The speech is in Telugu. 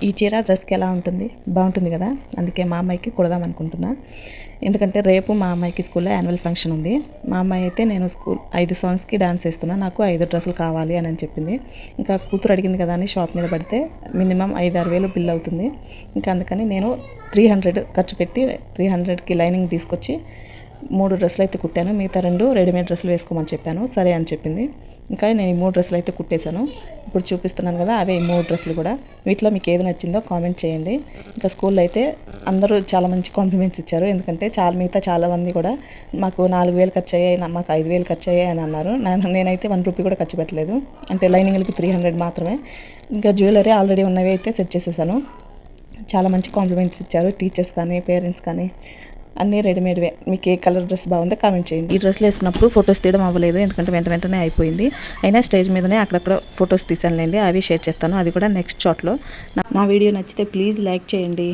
ఈ చీర డ్రెస్కి ఎలా ఉంటుంది, బాగుంటుంది కదా. అందుకే మా అమ్మాయికి కుడదాం అనుకుంటున్నా. ఎందుకంటే రేపు మా అమ్మాయికి స్కూల్లో యాన్యువల్ ఫంక్షన్ ఉంది. మా అమ్మాయి అయితే నేను 5 సాంగ్స్కి డాన్స్ వేస్తున్నా, నాకు 5 డ్రెస్సులు కావాలి అని చెప్పింది. ఇంకా కూతురు అడిగింది కదా అని షాప్ మీద పడితే మినిమం 5-6 వేలు బిల్ అవుతుంది. ఇంకా అందుకని నేను 300 ఖర్చు పెట్టి 300కి లైనింగ్ తీసుకొచ్చి 3 డ్రెస్సులు అయితే కుట్టాను. మిగతా 2 రెడీమేడ్ డ్రెస్సులు వేసుకోమని చెప్పాను. సరే అని చెప్పింది. ఇంకా నేను ఈ 3 డ్రెస్సులు అయితే కుట్టేశాను. ఇప్పుడు చూపిస్తున్నాను కదా, అవే ఈ 3 డ్రెస్సులు కూడా. వీటిలో మీకు ఏది నచ్చిందో కామెంట్ చేయండి. ఇంకా స్కూల్లో అయితే అందరూ చాలా మంచి కాంప్లిమెంట్స్ ఇచ్చారు. ఎందుకంటే మిగతా చాలామంది కూడా మాకు 4,000 ఖర్చు అయ్యాయి, మాకు 5,000 ఖర్చు అయ్యాయి అని అన్నారు. నేనైతే 1 రూపీ కూడా ఖర్చు పెట్టలేదు. అంటే లైనింగ్లకి 300 మాత్రమే. ఇంకా జ్యువెలరీ ఆల్రెడీ ఉన్నవి అయితే సెట్ చేసేసాను. చాలా మంచి కాంప్లిమెంట్స్ ఇచ్చారు టీచర్స్ కానీ పేరెంట్స్ కానీ. అన్నీ రెడీమేడ్వే. మీకు ఏ కలర్ డ్రెస్ బాగుందో కామెంట్ చేయండి. ఈ డ్రెస్లు వేసుకున్నప్పుడు ఫొటోస్ తీయడం అవ్వలేదు, ఎందుకంటే వెంటనే అయిపోయింది. అయినా స్టేజ్ మీదనే అక్కడక్కడ ఫొటోస్ తీసానులేండి, అవి షేర్ చేస్తాను. అది కూడా నెక్స్ట్ షాట్లో. నా వీడియో నచ్చితే ప్లీజ్ లైక్ చేయండి.